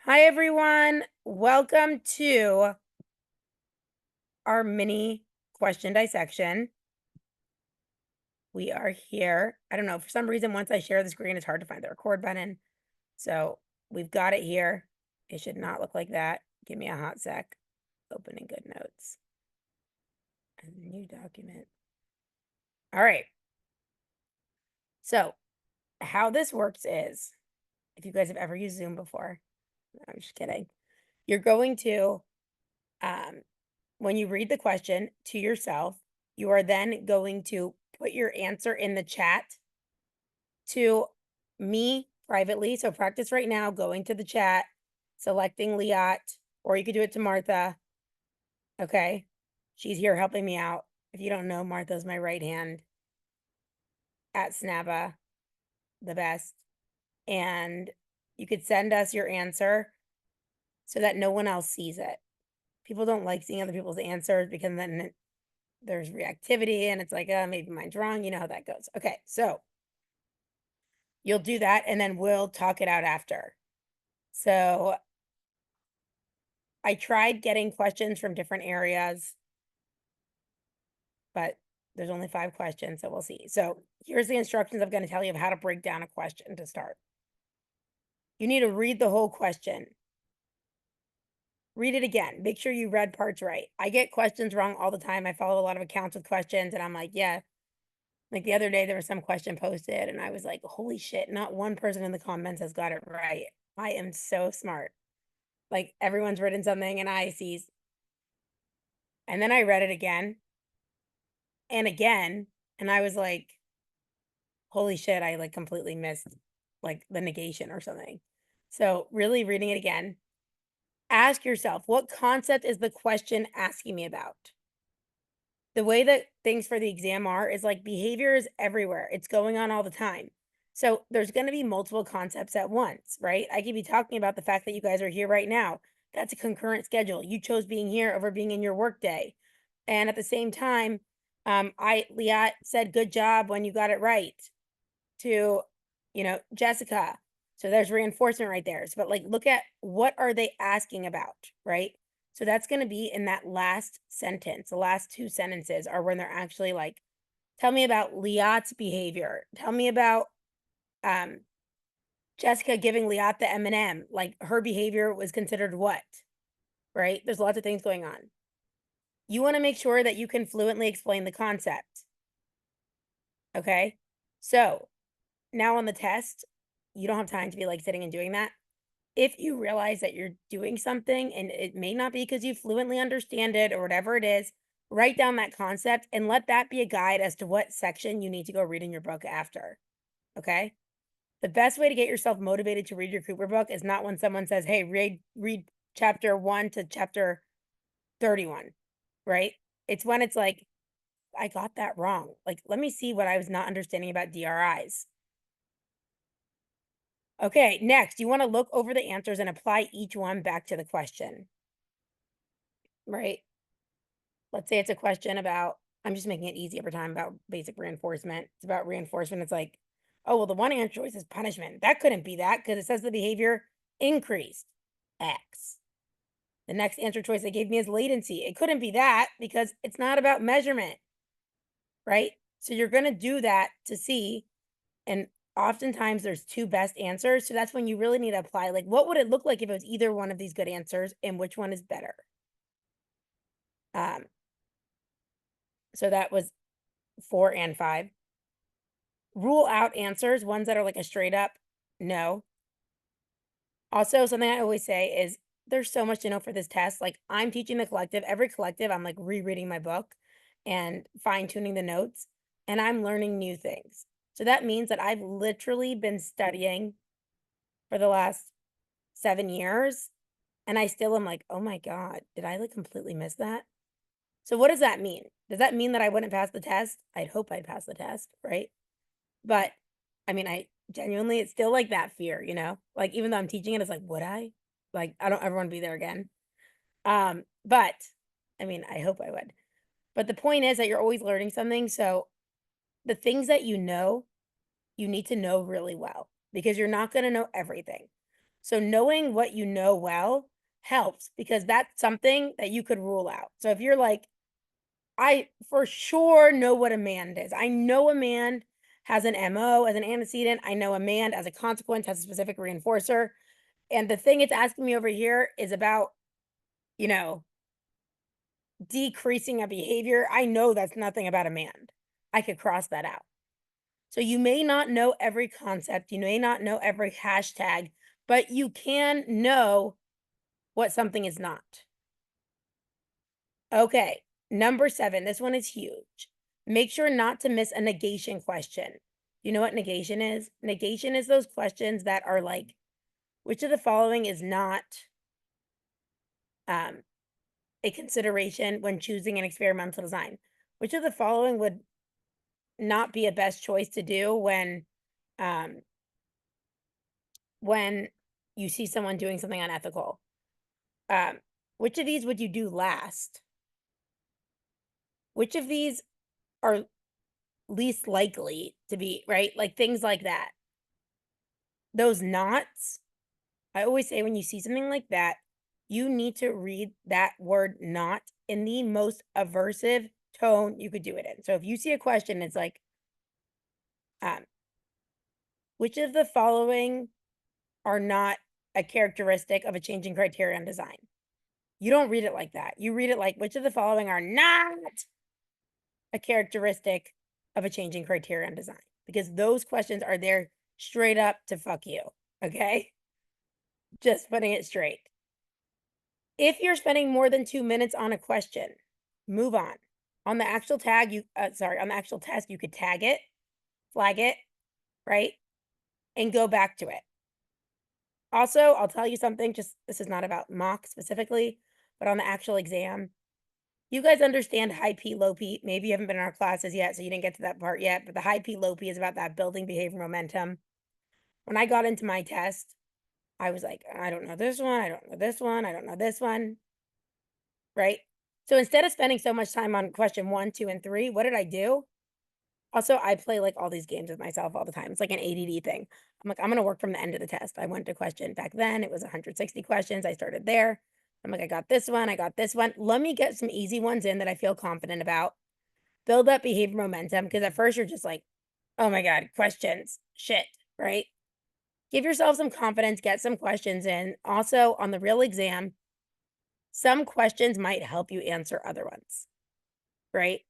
Hi, everyone. Welcome to our mini question dissection. We are here. I don't know, for some reason, once I share the screen, it's hard to find the record button. So we've got it here. It should not look like that. Give me a hot sec. Opening GoodNotes. And new document. All right. So how this works is, if you guys have ever used Zoom before, I'm just kidding. You're going to, when you read the question to yourself, you are then going to put your answer in the chat to me privately. So practice right now, going to the chat, selecting Liat, or you could do it to Martha. Okay. She's here helping me out. If you don't know, Martha's my right hand at SNABA, the best. And you could send us your answer so that no one else sees it. People don't like seeing other people's answers because then there's reactivity and it's like, maybe mine's wrong. You know how that goes. Okay, so you'll do that and then we'll talk it out after. So I tried getting questions from different areas, but there's only 5 questions, so we'll see. So here's the instructions I'm going to tell you of how to break down a question to start. You need to read the whole question. Read it again. Make sure you read parts right. I get questions wrong all the time. I follow a lot of accounts with questions and I'm like, yeah. Like the other day, there was some question posted and I was like, holy shit, not one person in the comments has got it right. I am so smart. Like everyone's written something and I see. And then I read it again and again. And I was like, holy shit, I like completely missed like the negation or something. So really reading it again, ask yourself, what concept is the question asking me about? The way that things for the exam are is like behavior is everywhere. It's going on all the time. So there's going to be multiple concepts at once, right? I could be talking about the fact that you guys are here right now. That's a concurrent schedule. You chose being here over being in your workday. And at the same time, Liat said, good job when you got it right to, Jessica. So there's reinforcement right there. So, but like, look at what are they asking about, right? So that's going to be in that last sentence. The last 2 sentences are when they're actually like, tell me about Liat's behavior. Tell me about Jessica giving Liat the M&M. Like her behavior was considered what, right? There's lots of things going on. You want to make sure that you can fluently explain the concept. Okay. So now on the test, you don't have time to be like sitting and doing that. If you realize that you're doing something and it may not be because you fluently understand it or whatever it is, write down that concept and let that be a guide as to what section you need to go read in your book after. Okay. The best way to get yourself motivated to read your Cooper book is not when someone says, hey, read chapter 1 to chapter 31, right? It's when it's like, I got that wrong. Like, let me see what I was not understanding about DRIs. Okay, next, you want to look over the answers and apply each one back to the question, right? Let's say it's a question about, I'm just making it easy every time about basic reinforcement. It's about reinforcement. It's like, oh, well, the one answer choice is punishment. That couldn't be that because it says the behavior increased X. The next answer choice they gave me is latency. It couldn't be that because it's not about measurement, right? So you're going to do that to see, and oftentimes there's 2 best answers. So that's when you really need to apply, like, what would it look like if it was either one of these good answers and which one is better? So that was 4 and 5. Rule out answers, ones that are like a straight up no. Also, something I always say is there's so much to know for this test. Like I'm teaching the collective, every collective, I'm like rereading my book and fine tuning the notes, and I'm learning new things. So that means that I've literally been studying for the last 7 years, and I still am like, oh my God, did I like completely miss that? So what does that mean? Does that mean that I wouldn't pass the test? I'd hope I'd pass the test, right? But I mean, I genuinely, it's still like that fear, like even though I'm teaching it, it's like, would I? Like, I don't ever want to be there again. But I mean, I hope I would. But the point is that you're always learning something. So the things that you need to know really well because you're not going to know everything. So knowing what you know well helps because that's something that you could rule out. So if you're like, I for sure know what a mand is. I know a mand has an MO as an antecedent. I know a mand as a consequence has a specific reinforcer. And the thing it's asking me over here is about, you know, decreasing a behavior. I know that's nothing about a mand. I could cross that out. So you may not know every concept, you may not know every hashtag, but you can know what something is not. Okay, number 7, this one is huge. Make sure not to miss a negation question. You know what negation is? Negation is those questions that are like, which of the following is not um, a consideration when choosing an experimental design? Which of the following would not be a best choice to do um, when you see someone doing something unethical? Um, which of these would you do last? Which of these are least likely to be, right? Like things like that. Those nots, I always say when you see something like that, you need to read that word not in the most aversive tone you could do it in. So if you see a question, it's like, um, which of the following are not a characteristic of a changing criterion design? You don't read it like that. You read it like, which of the following are not a characteristic of a changing criterion design? Because those questions are there straight up to fuck you. Okay. Just putting it straight. If you're spending more than 2 minutes on a question, move on. On the actual tag, on the actual test, you could tag it, flag it, right? And go back to it. Also, I'll tell you something, just this is not about mock specifically, but on the actual exam, you guys understand high P, low P. Maybe you haven't been in our classes yet, so you didn't get to that part yet, but the high P, low P is about that building behavior momentum. When I got into my test, I was like, I don't know this one, I don't know this one, I don't know this one, right? So instead of spending so much time on question 1, 2, and 3, what did I do? Also, I play like all these games with myself all the time. It's like an ADD thing. I'm like, I'm going to work from the end of the test. I went to question back then, it was 160 questions. I started there. I'm like, I got this one. I got this one. Let me get some easy ones in that I feel confident about. Build up behavior momentum. Because at first you're just like, oh my God, questions, shit, right? Give yourself some confidence, get some questions in. Also, on the real exam, some questions might help you answer other ones, right?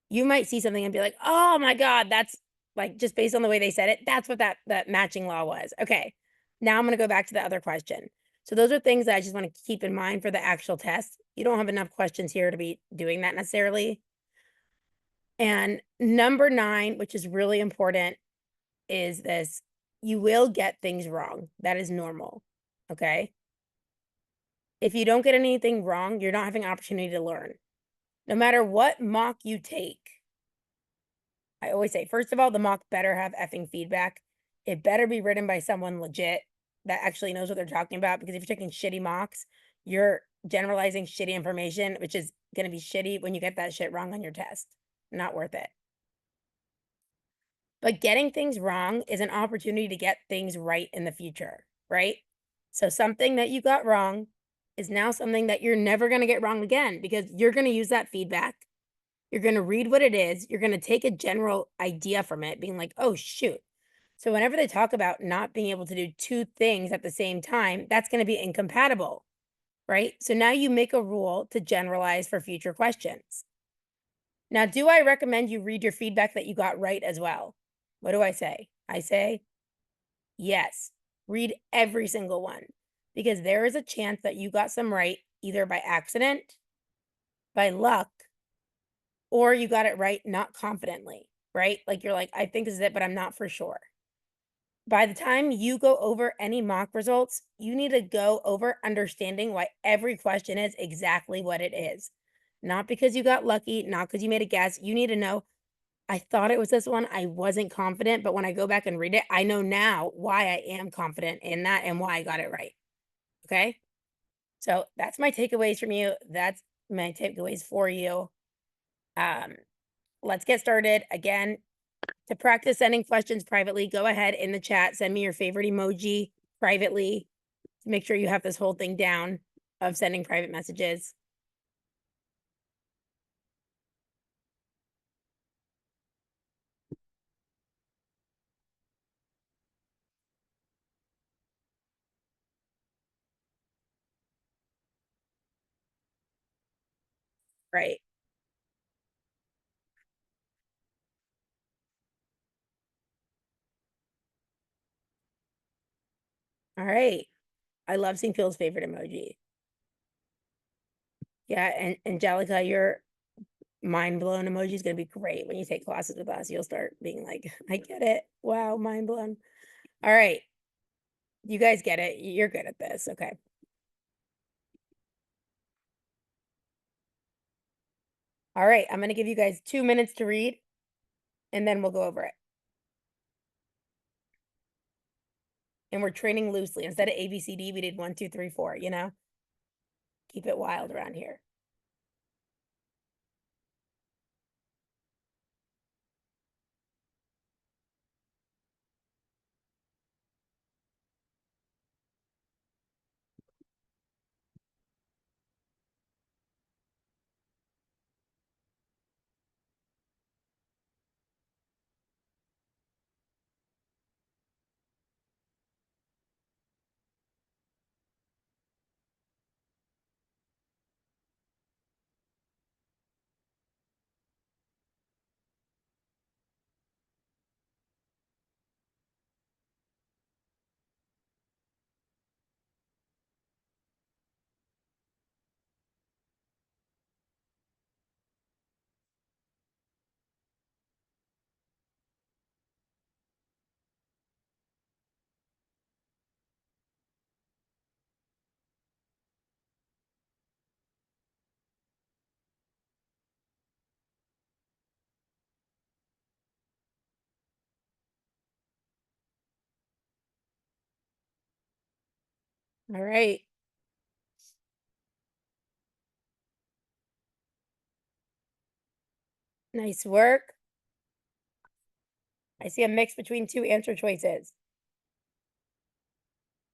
You might see something and be like, oh my God, that's like just based on the way they said it, that's what that matching law was. Okay. Now I'm going to go back to the other question. So those are things that I just want to keep in mind for the actual test. You don't have enough questions here to be doing that necessarily. And number 9, which is really important, is this: you will get things wrong. That is normal. Okay. If you don't get anything wrong, you're not having an opportunity to learn. No matter what mock you take, I always say, first of all, the mock better have effing feedback. It better be written by someone legit that actually knows what they're talking about. Because if you're taking shitty mocks, you're generalizing shitty information, which is going to be shitty when you get that shit wrong on your test. Not worth it. But getting things wrong is an opportunity to get things right in the future, right? So something that you got wrong is now something that you're never going to get wrong again because you're going to use that feedback. You're going to read what it is. You're going to take a general idea from it, being like, oh, shoot. So whenever they talk about not being able to do 2 things at the same time, that's going to be incompatible, right? So now you make a rule to generalize for future questions. Now, do I recommend you read your feedback that you got right as well? What do I say? I say, yes, read every single one because there is a chance that you got some right either by accident, by luck, or you got it right not confidently, right? Like you're like, I think this is it, but I'm not for sure. By the time you go over any mock results, you need to go over understanding why every question is exactly what it is. Not because you got lucky, not because you made a guess. You need to know, I thought it was this one. I wasn't confident, but when I go back and read it, I know now why I am confident in that and why I got it right. Okay. So that's my takeaways from you. That's my takeaways for you. Let's get started. Again, to practice sending questions privately, go ahead in the chat, send me your favorite emoji privately. make sure you have this whole thing down of sending private messages. Right. All right. I love seeing people's favorite emoji. Yeah, and Angelica, your mind blown emoji is gonna be great when you take classes with us. You'll start being like, I get it. Wow, mind blown. All right. You guys get it. You're good at this. Okay. All right. I'm gonna give you guys 2 minutes to read, and then we'll go over it. And we're training loosely. Instead of ABCD, we did 1, 2, 3, 4, you know? Keep it wild around here. All right. Nice work. I see a mix between 2 answer choices.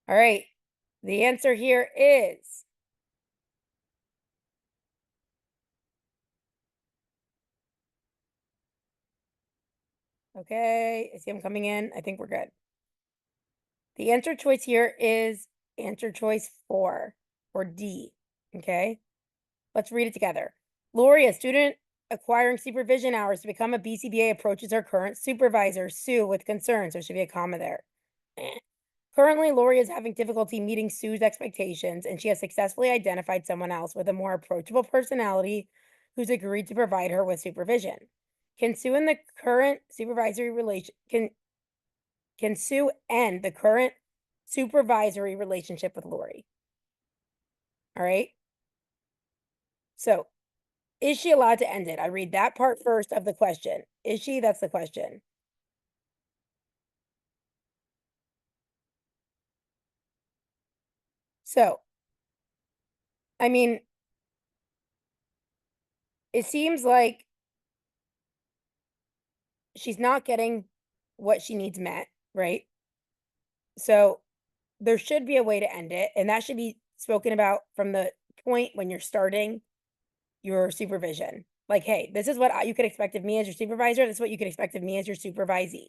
All right. The answer here is okay. I see them coming in. I think we're good. The answer choice here is answer choice 4 or D. Okay. Let's read it together. Lori, a student acquiring supervision hours to become a BCBA, approaches her current supervisor, Sue, with concerns. There should be a comma there. Currently, Lori is having difficulty meeting Sue's expectations, and she has successfully identified someone else with a more approachable personality who's agreed to provide her with supervision. Can Sue and the current supervisory relation can Sue end the current supervisory relationship with Lori? All right. So, is she allowed to end it? I read that part first of the question. Is she? That's the question. So, I mean, it seems like she's not getting what she needs met, right? So, there should be a way to end it, and that should be spoken about from the point when you're starting your supervision. Like, hey, this is what you could expect of me as your supervisor. This is what you could expect of me as your supervisee,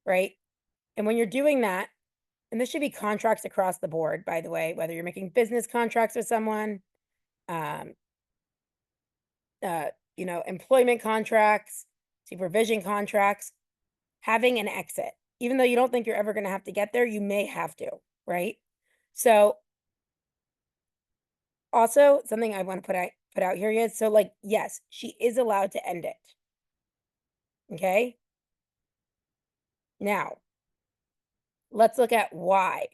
right? And when you're doing that, and this should be contracts across the board, by the way, whether you're making business contracts with someone, um, employment contracts, supervision contracts, having an exit. Even though you don't think you're ever going to have to get there, you may have to, right? So also something I want to put out here is so like, yes, she is allowed to end it. Okay. Now let's look at why.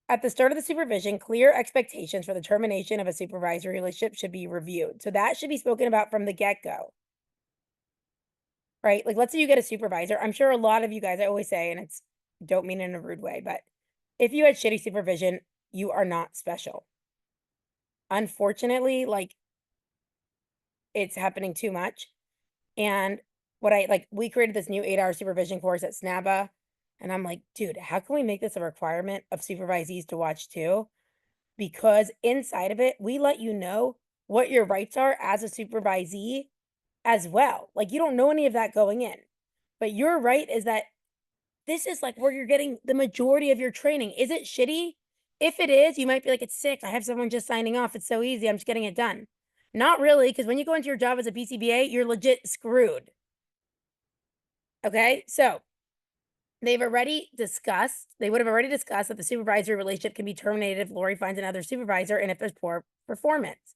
At the start of the supervision, clear expectations for the termination of a supervisory relationship should be reviewed. So that should be spoken about from the get-go. Right? Like, let's say you get a supervisor. I'm sure a lot of you guys, I always say, and it's don't mean it in a rude way, but if you had shitty supervision, you are not special. Unfortunately, like it's happening too much. And what I like, we created this new 8-hour supervision course at SNABA. And I'm like, dude, how can we make this a requirement of supervisees to watch too? Because inside of it, we let you know what your rights are as a supervisee as well. Like, you don't know any of that going in. But your right is that this is like where you're getting the majority of your training. Is it shitty? If it is, you might be like, it's sick. I have someone just signing off. It's so easy. I'm just getting it done. Not really, because when you go into your job as a BCBA, you're legit screwed. Okay, so they would have already discussed that the supervisory relationship can be terminated if Lori finds another supervisor and if there's poor performance.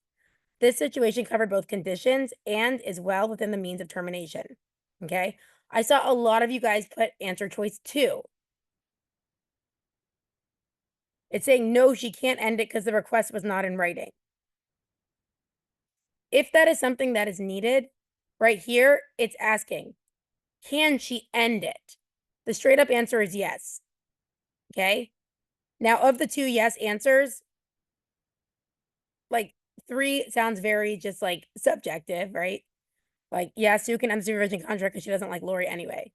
This situation covered both conditions and is well within the means of termination. Okay, I saw a lot of you guys put answer choice 2. It's saying, no, she can't end it because the request was not in writing. If that is something that is needed, right here, it's asking, can she end it? The straight up answer is yes. Okay. Now, of the 2 yes answers, like 3 sounds very just like subjective, right? Like, yeah, Sue can end the supervision contract because she doesn't like Lori anyway.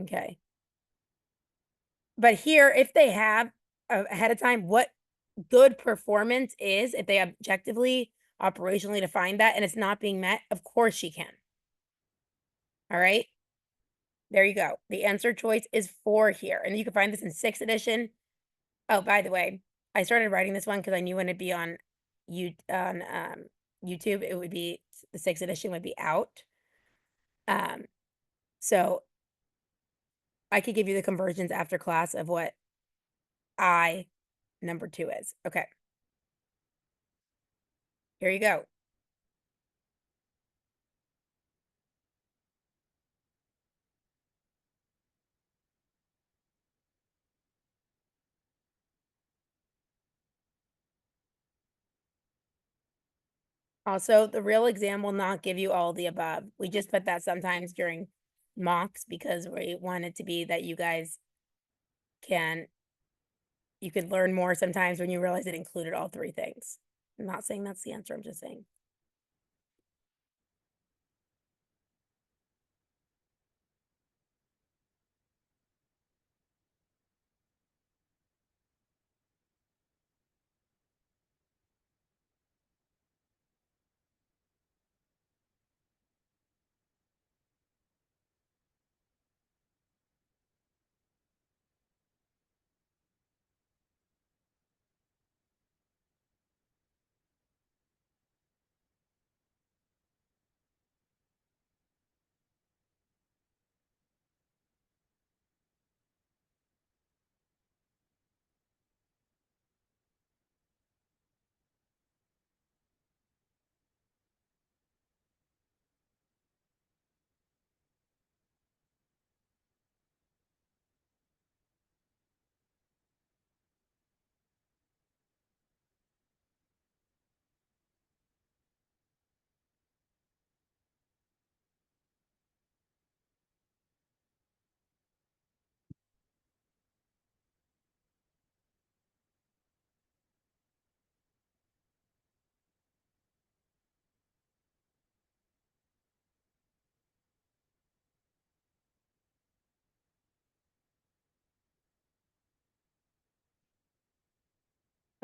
Okay. But here, if they have ahead of time what good performance is, if they objectively, operationally define that and it's not being met, of course she can. All right. There you go. The answer choice is 4 here. And you can find this in 6th edition. Oh, by the way, I started writing this one because I knew when it'd be on YouTube, it would be the 6th edition would be out. So I could give you the conversions after class of what I number 2 is. Okay. Here you go. Also, the real exam will not give you all the above. We just put that sometimes during mocks because we want it to be that you guys you could learn more sometimes when you realize it included all 3 things. I'm not saying that's the answer, I'm just saying.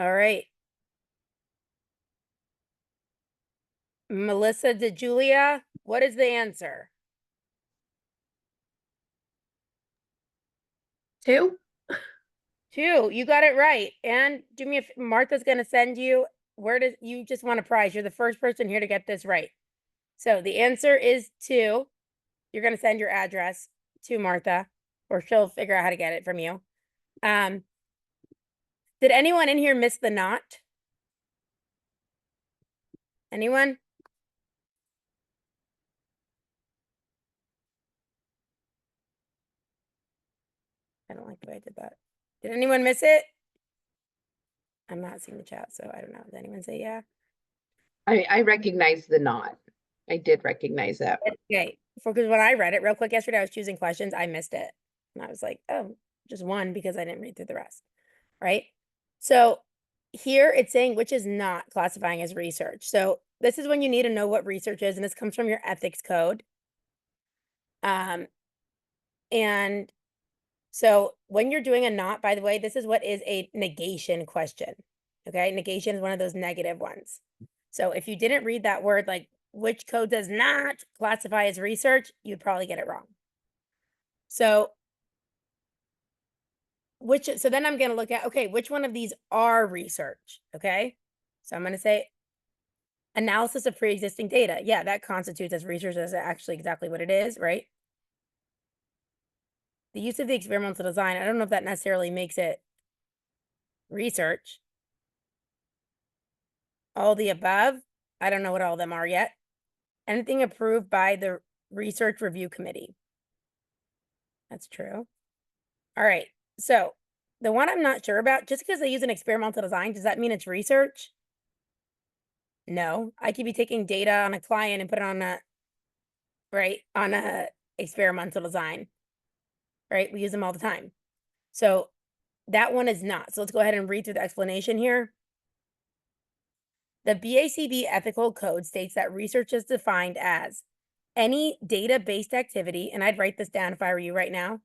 All right. Melissa DeJulia, what is the answer? 2? 2. You got it right. And do me a Martha's going to send you, where does you just want a prize? You're the first person here to get this right. So the answer is 2. You're going to send your address to Martha, or she'll figure out how to get it from you. Did anyone in here miss the not? Anyone? I don't like the way I did that. Did anyone miss it? I'm not seeing the chat, so I don't know. Did anyone say yeah? I recognize the not. I did recognize that. Okay. Because when I read it real quick yesterday, I was choosing questions. I missed it. And I was like, oh, just one because I didn't read through the rest. Right. So here it's saying which is not classifying as research. So this is when you need to know what research is, and this comes from your ethics code. And So when you're doing a not, by the way, this is what is a negation question. Okay, negation is one of those negative ones. So if you didn't read that word, like which code does not classify as research, you'd probably get it wrong. So so then I'm going to look at, okay, which one of these are research? Okay. So I'm going to say analysis of pre-existing data. Yeah, that constitutes as research. That's actually exactly what it is, right? The use of the experimental design, I don't know if that necessarily makes it research. All the above, I don't know what all of them are yet. Anything approved by the research review committee. That's true. All right. So the one I'm not sure about, just because they use an experimental design, does that mean it's research? No, I could be taking data on a client and put it on a experimental design, right? We use them all the time. So that one is not. So let's go ahead and read through the explanation here. The BACB ethical code states that research is defined as any data-based activity, and I'd write this down if I were you right now,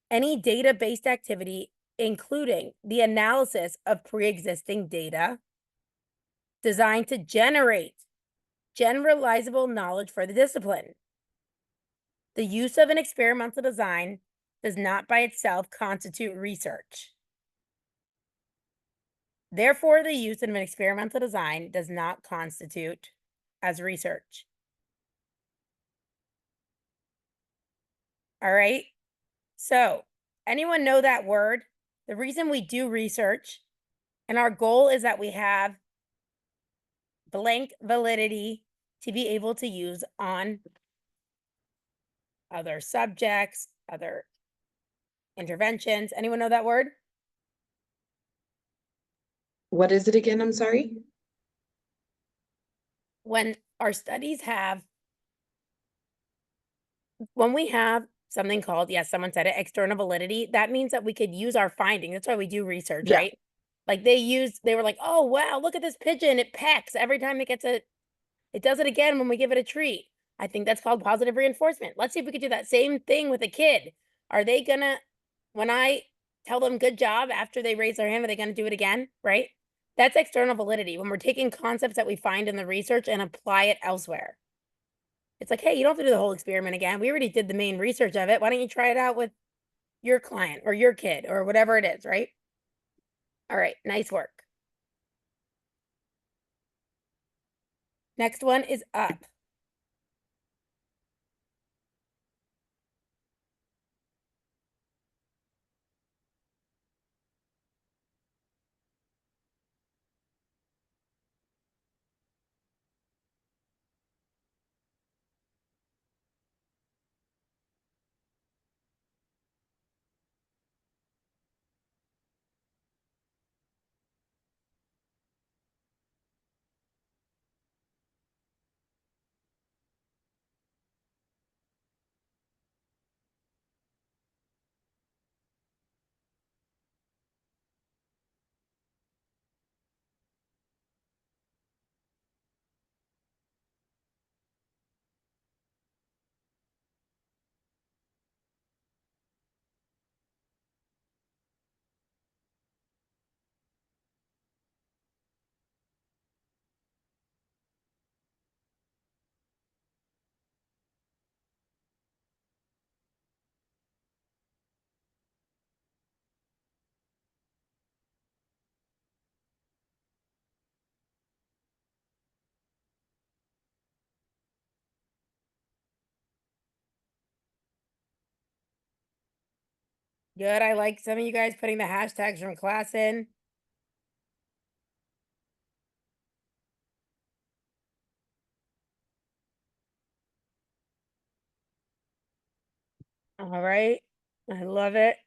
any data-based activity, including the analysis of pre-existing data, designed to generate generalizable knowledge for the discipline. The use of an experimental design does not by itself constitute research. Therefore, the use of an experimental design does not constitute as research. All right. So, anyone know that word? The reason we do research and our goal is that we have blank validity to be able to use on other subjects, other interventions. Anyone know that word? What is it again? I'm sorry. When our studies when we have something called, yes, someone said it, external validity, that means that we could use our finding. That's why we do research, Yeah. right? Like they were like, oh, wow, look at this pigeon. It pecks every time it does it again when we give it a treat. I think that's called positive reinforcement. Let's see if we could do that same thing with a kid. Are they gonna, when I tell them good job after they raise their hand, are they gonna do it again? Right? That's external validity when we're taking concepts that we find in the research and apply it elsewhere. It's like, hey, you don't have to do the whole experiment again. We already did the main research of it. Why don't you try it out with your client or your kid or whatever it is, right? All right, nice work. Next one is up. Good. I like some of you guys putting the hashtags from class in. All right. I love it.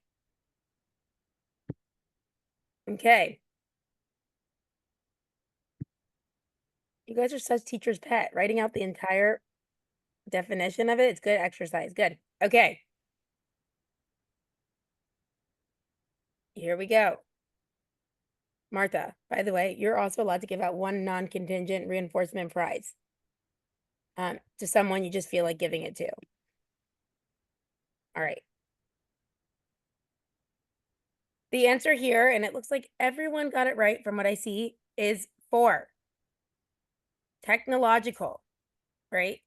Okay. You guys are such teacher's pet. Writing out the entire definition of it. It's good exercise. Good. Okay. Here we go. Martha, by the way, you're also allowed to give out one non-contingent reinforcement prize to someone you just feel like giving it to. All right. The answer here, and it looks like everyone got it right from what I see, is 4. Technological, right?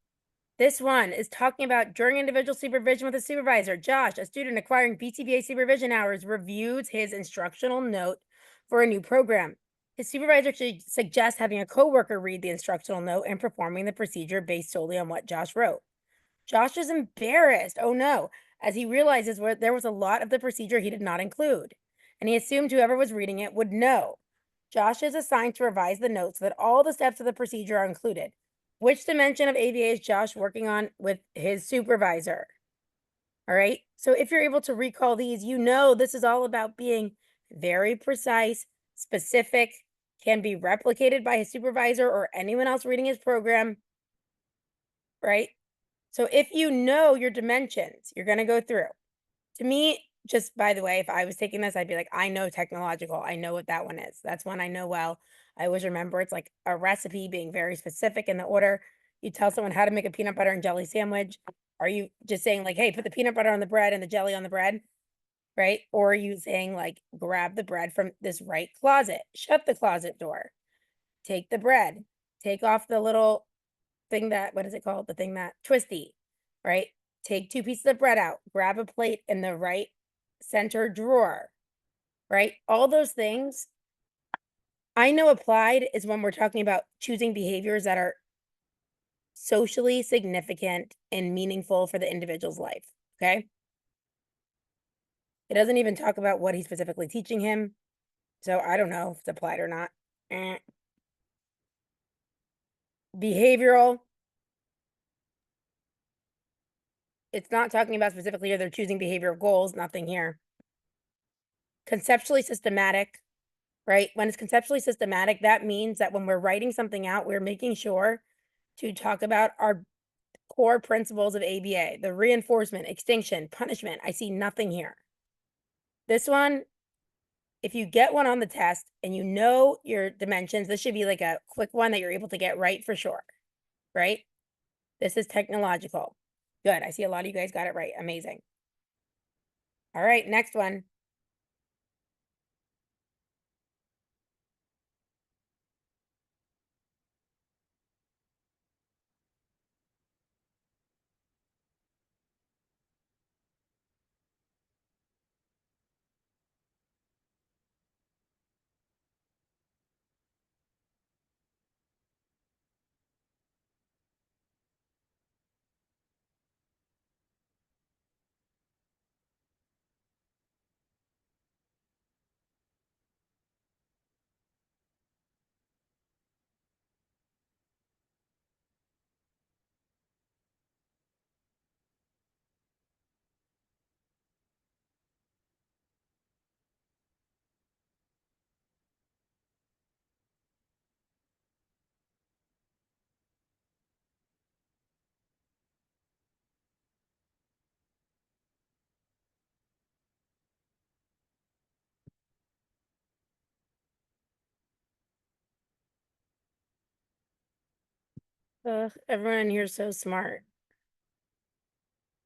This one is talking about during individual supervision with a supervisor, Josh, a student acquiring BCBA supervision hours, reviews his instructional note for a new program. His supervisor should suggest having a coworker read the instructional note and performing the procedure based solely on what Josh wrote. Josh is embarrassed, oh no, as he realizes where there was a lot of the procedure he did not include, and he assumed whoever was reading it would know. Josh is assigned to revise the notes so that all the steps of the procedure are included. Which dimension of ABA is Josh working on with his supervisor? All right. So if you're able to recall these, you know this is all about being very precise, specific, can be replicated by his supervisor or anyone else reading his program, right? So if you know your dimensions, you're going to go through. To me, just by the way, if I was taking this, I'd be like, I know technological. I know what that one is. That's one I know well. I always remember it's like a recipe being very specific in the order. You tell someone how to make a peanut butter and jelly sandwich. Are you just saying like, hey, put the peanut butter on the bread and the jelly on the bread? Right? Or are you saying like, grab the bread from this right closet, shut the closet door, take the bread, take off the little thing that, what is it called? The thing that twisty, right? Take 2 pieces of bread out, grab a plate in the right center drawer, right? All those things I know applied is when we're talking about choosing behaviors that are socially significant and meaningful for the individual's life. Okay. It doesn't even talk about what he's specifically teaching him. So I don't know if it's applied or not. Eh. Behavioral. It's not talking about specifically or they're choosing behavioral goals, nothing here. Conceptually systematic, right? When it's conceptually systematic, that means that when we're writing something out, we're making sure to talk about our core principles of ABA, the reinforcement, extinction, punishment. I see nothing here. This one, if you get one on the test and you know your dimensions, this should be like a quick one that you're able to get right for sure, right? This is technological. Good. I see a lot of you guys got it right. Amazing. All right, next one. Ugh, everyone in here is so smart.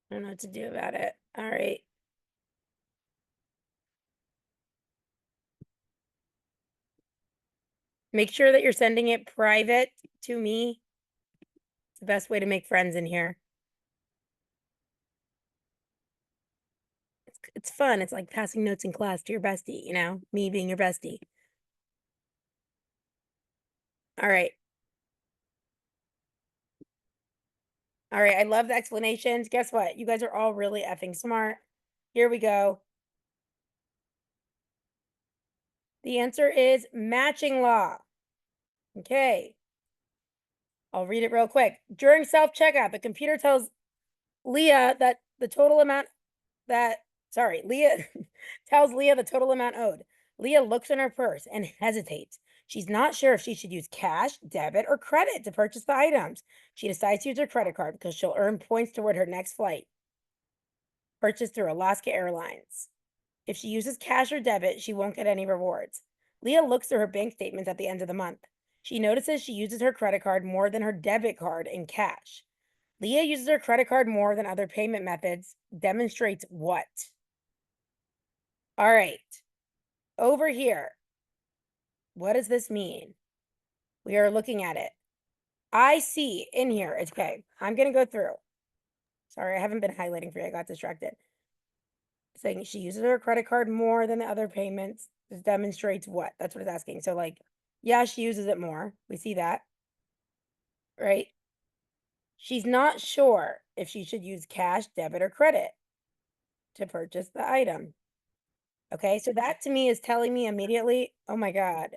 I don't know what to do about it. All right. Make sure that you're sending it private to me. It's the best way to make friends in here. It's fun. It's like passing notes in class to your bestie, you know, me being your bestie. All right. All right. I love the explanations. Guess what? You guys are all really effing smart. Here we go. The answer is matching law. Okay. I'll read it real quick. During self-checkout, the computer tells Leah that the total amount Leah tells Leah the total amount owed. Leah looks in her purse and hesitates. She's not sure if she should use cash, debit, or credit to purchase the items. She decides to use her credit card because she'll earn points toward her next flight, purchased through Alaska Airlines. If she uses cash or debit, she won't get any rewards. Leah looks through her bank statements at the end of the month. She notices she uses her credit card more than her debit card in cash. Leah uses her credit card more than other payment methods. Demonstrates what? All right. over here, what does this mean? We are looking at it. I see in here, it's okay. I'm going to go through. Sorry, I haven't been highlighting for you. I got distracted. Saying she uses her credit card more than the other payments. This demonstrates what? That's what it's asking. So, like, yeah, she uses it more. We see that. Right? She's not sure if she should use cash, debit, or credit to purchase the item. Okay, so that to me is telling me immediately, oh my God,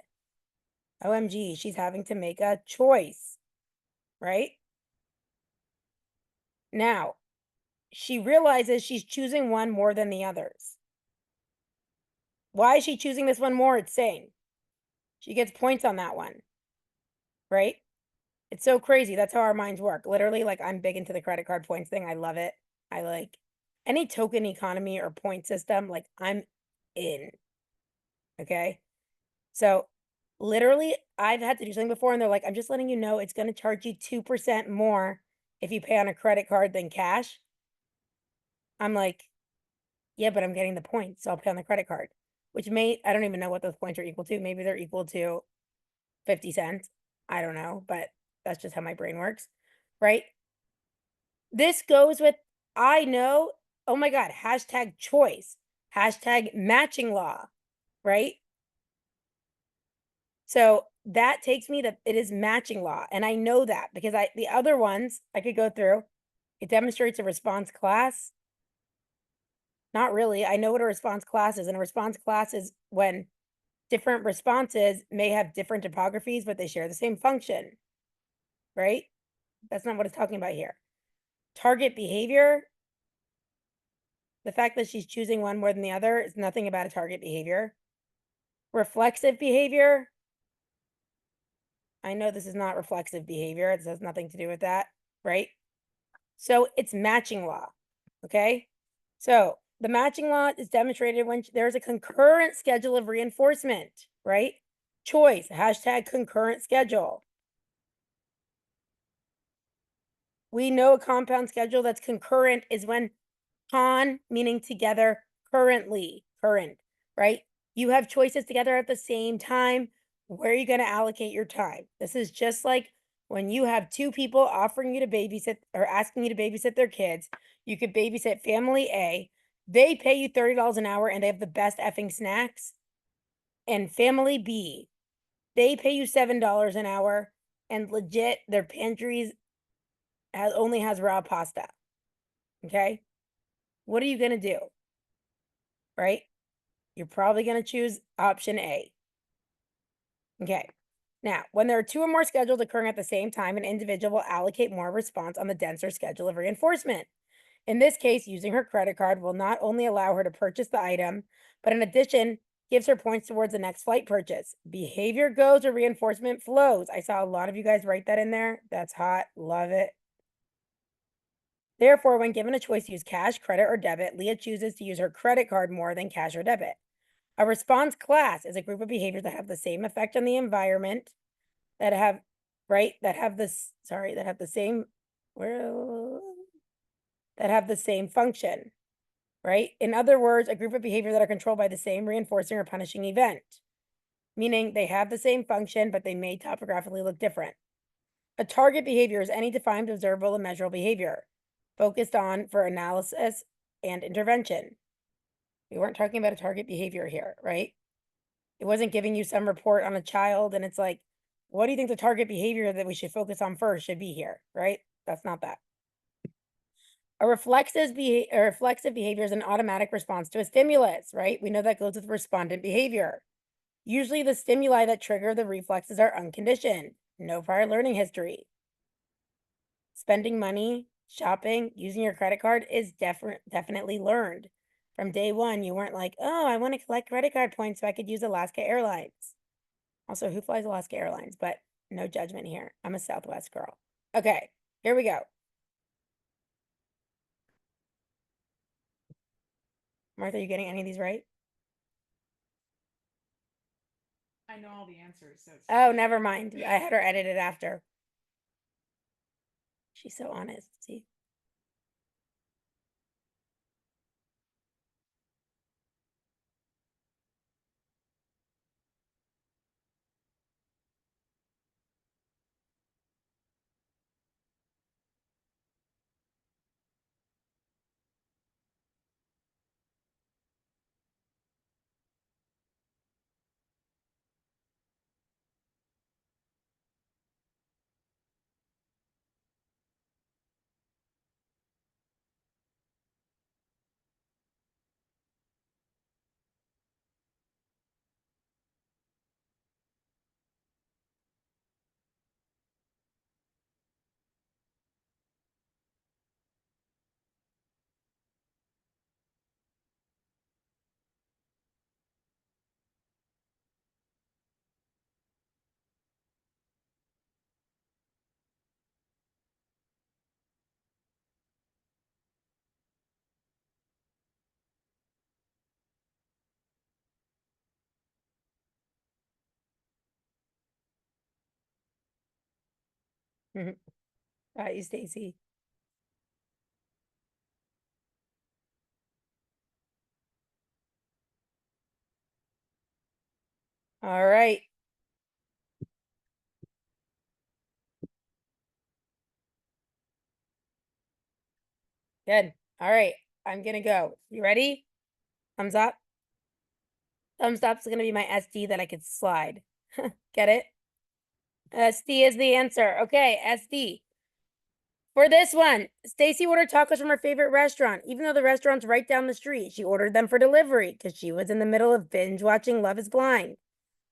OMG, she's having to make a choice, right? Now, she realizes she's choosing one more than the others. Why is she choosing this one more? It's saying she gets points on that one, right? It's so crazy. That's how our minds work. Literally, like, I'm big into the credit card points thing. I love it. I like any token economy or point system, like, I'm in. Okay. So literally, I've had to do something before, and they're like, I'm just letting you know it's going to charge you 2% more if you pay on a credit card than cash. I'm like, yeah, but I'm getting the points, so I'll pay on the credit card, which I don't even know what those points are equal to. Maybe they're equal to 50 cents. I don't know, but that's just how my brain works, right? This goes with, I know, oh my God, hashtag choice, hashtag matching law, right? So that takes me to, it is matching law. And I know that because the other ones I could go through, it demonstrates a response class. Not really. I know what a response class is. And a response class is when different responses may have different topographies, but they share the same function, right? That's not what it's talking about here. Target behavior, the fact that she's choosing one more than the other is nothing about a target behavior. Reflexive behavior, I know this is not reflexive behavior. This has nothing to do with that, right? So it's matching law, okay? So the matching law is demonstrated when there's a concurrent schedule of reinforcement, right? Choice, hashtag concurrent schedule. We know a compound schedule that's concurrent is when con, meaning together, current, right? You have choices together at the same time. Where are you going to allocate your time? This is just like when you have two people offering you to babysit or asking you to babysit their kids. You could babysit family A. They pay you $30 an hour and they have the best effing snacks. And family B, they pay you $7 an hour and legit their pantries only has raw pasta. Okay? What are you going to do? Right? You're probably going to choose option A. Okay. Now, when there are two or more schedules occurring at the same time, an individual will allocate more response on the denser schedule of reinforcement. In this case, using her credit card will not only allow her to purchase the item, but in addition, gives her points towards the next flight purchase. Behavior goes or reinforcement flows. I saw a lot of you guys write that in there. That's hot. Love it. Therefore, when given a choice to use cash, credit, or debit, Leah chooses to use her credit card more than cash or debit. A response class is a group of behaviors that have the same effect on the environment, that have, right, that have this, sorry, that have the same, that have the same function, right? In other words, a group of behaviors that are controlled by the same reinforcing or punishing event, meaning they have the same function, but they may topographically look different. A target behavior is any defined, observable, and measurable behavior focused on for analysis and intervention. We weren't talking about a target behavior here, right? It wasn't giving you some report on a child and it's like, what do you think the target behavior that we should focus on first should be here, right? That's not that. A reflexive behavior is an automatic response to a stimulus, right? We know that goes with respondent behavior. Usually the stimuli that trigger the reflexes are unconditioned, no prior learning history. Spending money, shopping, using your credit card is definitely learned. From day one, you weren't like, oh, I want to collect credit card points so I could use Alaska Airlines. Also, who flies Alaska Airlines? But no judgment here. I'm a Southwest girl. Okay, here we go. Martha, you getting any of these right? I know all the answers, so it's Oh, never mind. I had her edit it after. She's so honest. See? Got you, Stacy. All right. Good. All right. I'm gonna go. You ready? Thumbs up. Thumbs up is gonna be my SD that I could slide. Get it? SD is the answer. Okay, SD. For this one, Stacy ordered tacos from her favorite restaurant, even though the restaurant's right down the street. She ordered them for delivery because she was in the middle of binge watching Love is Blind.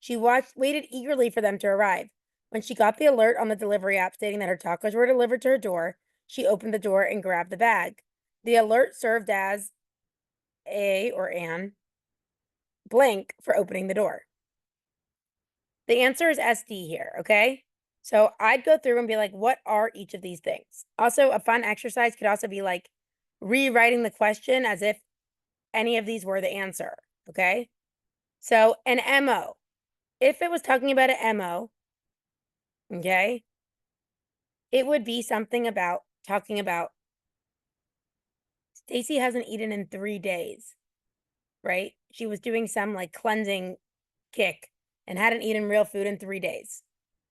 She waited eagerly for them to arrive. When she got the alert on the delivery app stating that her tacos were delivered to her door, she opened the door and grabbed the bag. The alert served as a or an blank for opening the door. The answer is SD here, okay? So I'd go through and be like, what are each of these things? Also, a fun exercise could also be like rewriting the question as if any of these were the answer, okay? So an MO. If it was talking about an MO, okay, it would be something about talking about Stacy hasn't eaten in 3 days, right? She was doing some like cleansing kick and hadn't eaten real food in 3 days,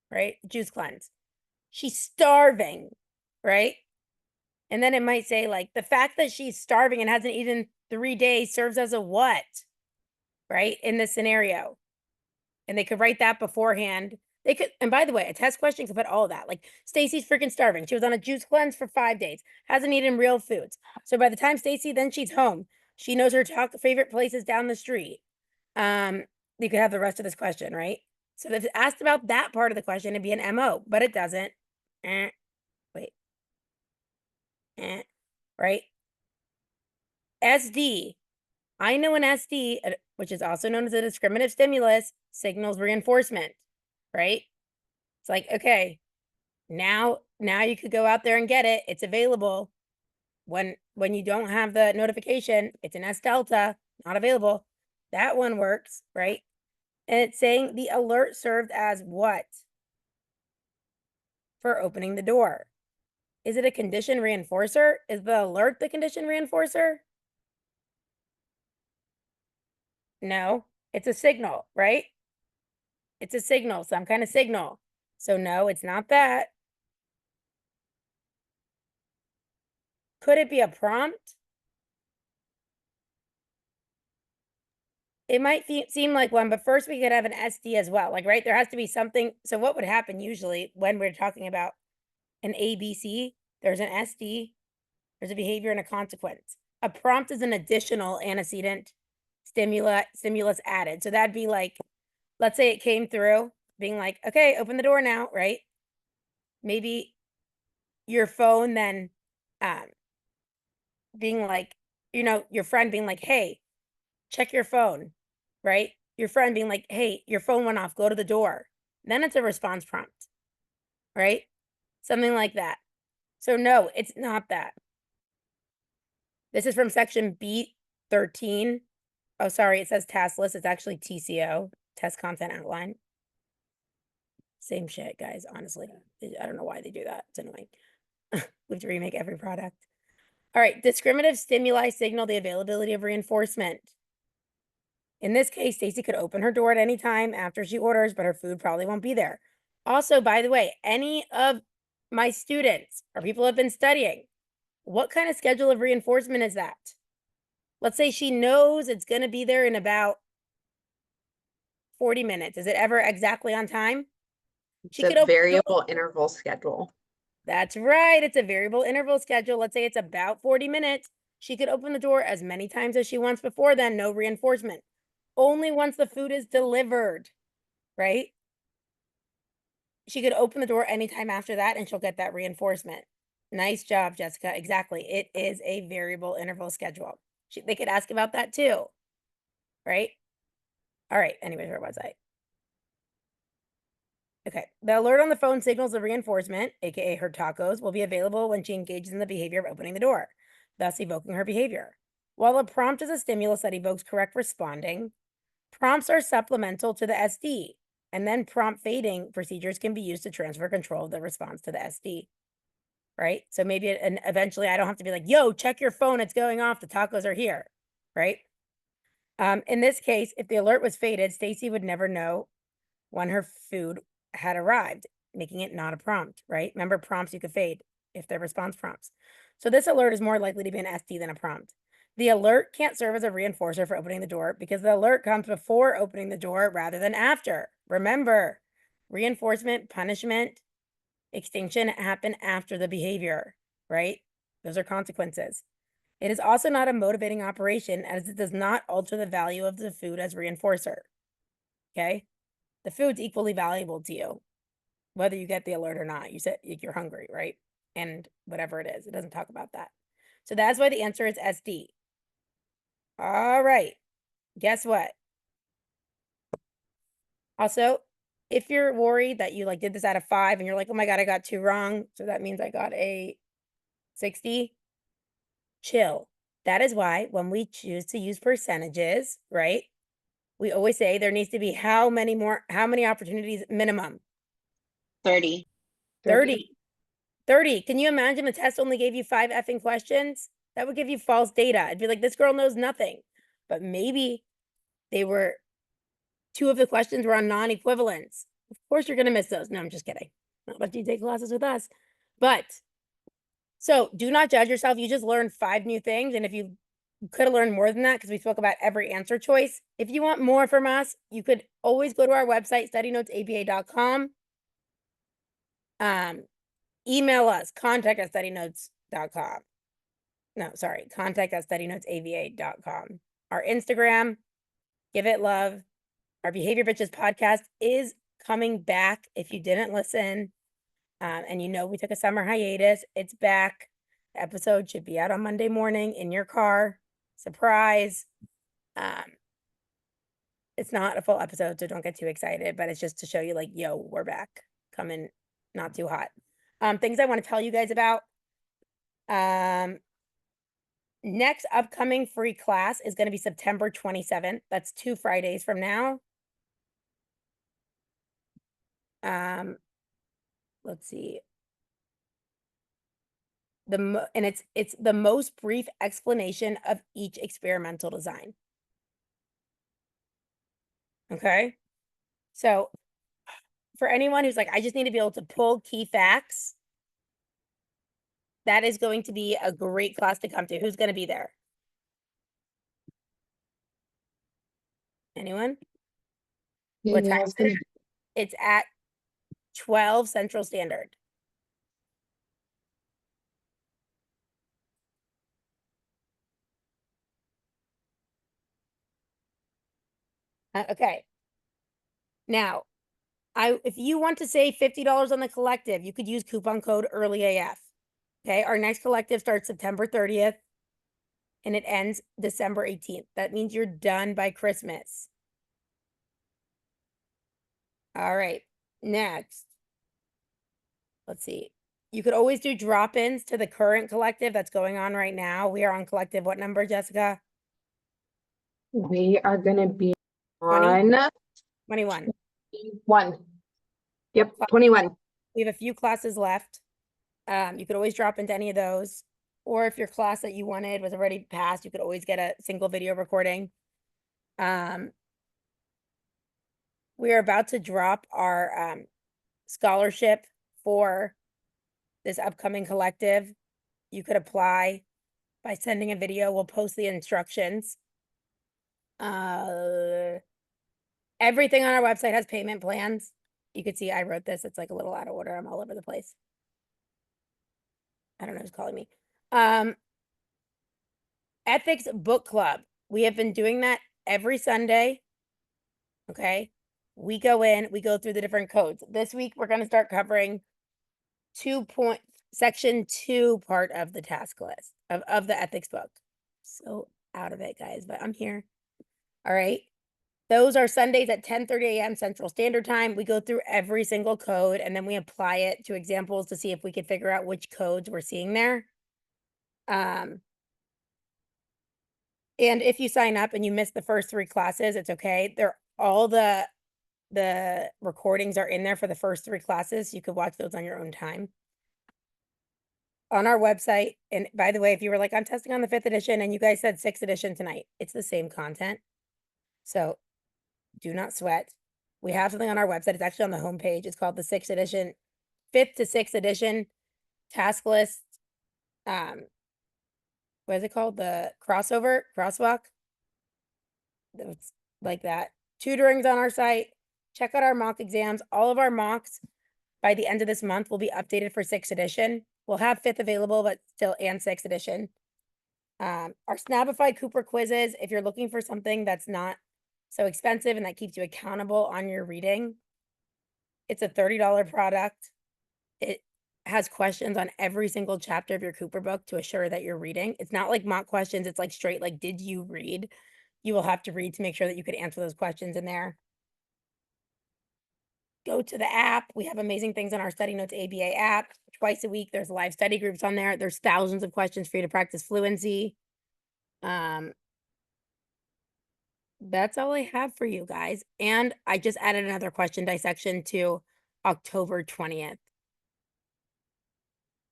right? Juice cleanse. She's starving, right? And then it might say like the fact that she's starving and hasn't eaten 3 days serves as a what, right? In this scenario. And they could write that beforehand. They could, and by the way, a test question could put all of that. Like Stacy's freaking starving. She was on a juice cleanse for 5 days, hasn't eaten real foods. So by the time Stacy, then she's home, she knows her favorite places down the street. You could have the rest of this question, right? So if it's asked about that part of the question, it'd be an MO, but it doesn't. Wait. Right? SD. I know an SD, which is also known as a discriminative stimulus, signals reinforcement, right? It's like, okay, now you could go out there and get it. It's available. When you don't have the notification, it's an S delta, not available. That one works, right? And it's saying the alert served as what? For opening the door. Is it a condition reinforcer? Is the alert the condition reinforcer? No, it's a signal, right? It's a signal, some kind of signal. So no, it's not that. Could it be a prompt? It might seem like one, but first we could have an SD as well. Like, right, there has to be something. So what would happen usually when we're talking about an ABC? There's an SD, there's a behavior and a consequence. A prompt is an additional antecedent stimulus added. So that'd be like, let's say it came through being like, okay, open the door now, right? Maybe your phone then being like, your friend being like, hey, check your phone, right? Your friend being like, hey, your phone went off, go to the door. Then it's a response prompt, right? Something like that. So no, it's not that. This is from section B13. Oh, sorry, it says task list. It's actually TCO, test content outline. Same shit, guys, honestly. I don't know why they do that. It's annoying. We have to remake every product. All right, discriminative stimuli signal the availability of reinforcement. In this case, Stacy could open her door at any time after she orders, but her food probably won't be there. Also, by the way, any of my students or people who have been studying, what kind of schedule of reinforcement is that? Let's say she knows it's going to be there in about 40 minutes. Is it ever exactly on time? She could variable interval schedule. That's right. It's a variable interval schedule. Let's say it's about 40 minutes. She could open the door as many times as she wants before then, no reinforcement. Only once the food is delivered, right? She could open the door anytime after that and she'll get that reinforcement. Nice job, Jessica. Exactly. It is a variable interval schedule. They could ask about that too, right? All right. Anyways, where was I? Okay. The alert on the phone signals the reinforcement, aka her tacos, will be available when she engages in the behavior of opening the door, thus evoking her behavior. While a prompt is a stimulus that evokes correct responding, prompts are supplemental to the SD. And then prompt fading procedures can be used to transfer control of the response to the SD. Right? So maybe, and eventually I don't have to be like, yo, check your phone, it's going off, the tacos are here, right? In this case, if the alert was faded, Stacy would never know when her food had arrived, making it not a prompt, right? Remember, prompts you could fade if they're response prompts. So this alert is more likely to be an SD than a prompt. The alert can't serve as a reinforcer for opening the door because the alert comes before opening the door rather than after. Remember, reinforcement, punishment, extinction happen after the behavior, right? Those are consequences. It is also not a motivating operation as it does not alter the value of the food as reinforcer. Okay? The food's equally valuable to you, whether you get the alert or not. You said you're hungry, right? And whatever it is, it doesn't talk about that. So that's why the answer is SD. All right. Guess what? Also, if you're worried that you like did this out of 5 and you're like, oh my God, I got 2 wrong. So that means I got a 60. Chill. That is why when we choose to use percentages, right? We always say there needs to be how many opportunities minimum? 30. 30. 30. Can you imagine the test only gave you 5 effing questions? That would give you false data. It'd be like, this girl knows nothing. But maybe 2 of the questions were on non-equivalence. Of course you're going to miss those. No, I'm just kidding. Not let you take classes with us. But, so do not judge yourself. You just learned 5 new things. And if you could have learned more than that, because we spoke about every answer choice. If you want more from us, you could always go to our website, STUDYNOTESABA.com. Email us, contact@STUDYNOTES.com. No, sorry, contact@STUDYNOTESAVA.com. Our Instagram, give it love. Our Behavior Bitches podcast is coming back. If you didn't listen, and you know we took a summer hiatus, it's back. The episode should be out on Monday morning in your car. Surprise. It's not a full episode, so don't get too excited, but it's just to show you like, yo, we're back, coming not too hot. Things I want to tell you guys about. Next upcoming free class is going to be September 27th. That's 2 Fridays from now. Let's see. And it's the most brief explanation of each experimental design. Okay? So for anyone who's like, I just need to be able to pull key facts, that is going to be a great class to come to. Who's going to be there? Anyone? What time is it? It's at 12 Central Standard. Okay. Now, if you want to save $50 on the collective, you could use coupon code EARLYAF. Okay, our next collective starts September 30th and it ends December 18th. That means you're done by Christmas. All right, next. Let's see. You could always do drop-ins to the current collective that's going on right now. We are on collective, what number, Jessica? We are gonna be 20? on 21. 1. Yep, 21. We have a few classes left. You could always drop into any of those. Or if your class that you wanted was already passed, you could always get a single video recording. We are about to drop our scholarship for this upcoming collective. You could apply by sending a video. We'll post the instructions. Everything on our website has payment plans. You could see I wrote this. It's like a little out of order. I'm all over the place. I don't know who's calling me. Ethics Book Club. We have been doing that every Sunday. Okay. We go in, we go through the different codes. This week, we're going to start covering section 2 part of the task list of the ethics book. So out of it, guys, but I'm here. All right. Those are Sundays at 10:30 a.m. Central Standard Time. We go through every single code and then we apply it to examples to see if we could figure out which codes we're seeing there. And if you sign up and you miss the first 3 classes, it's okay. All the The recordings are in there for the first 3 classes. You could watch those on your own time. On our website, and by the way, if you were like, I'm testing on the 5th edition and you guys said 6th edition tonight, it's the same content. So do not sweat. We have something on our website. It's actually on the homepage. It's called the 6th edition, 5th to 6th edition task list. What is it called? The crosswalk. It's like that. Tutoring's on our site. Check out our mock exams. All of our mocks by the end of this month will be updated for 6th edition. We'll have 5th available, but still and 6th edition. Our Snabified Cooper quizzes, if you're looking for something that's not so expensive and that keeps you accountable on your reading, it's a $30 product. It has questions on every single chapter of your Cooper book to assure that you're reading. It's not like mock questions. It's like straight, like, did you read? You will have to read to make sure that you could answer those questions in there. Go to the app. We have amazing things on our Study Notes ABA app. Twice a week, there's live study groups on there. There's thousands of questions for you to practice fluency. That's all I have for you guys. And I just added another question dissection to October 20th.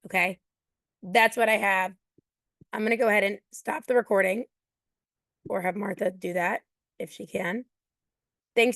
Okay, that's what I have. I'm going to go ahead and stop the recording or have Martha do that if she can. Thanks for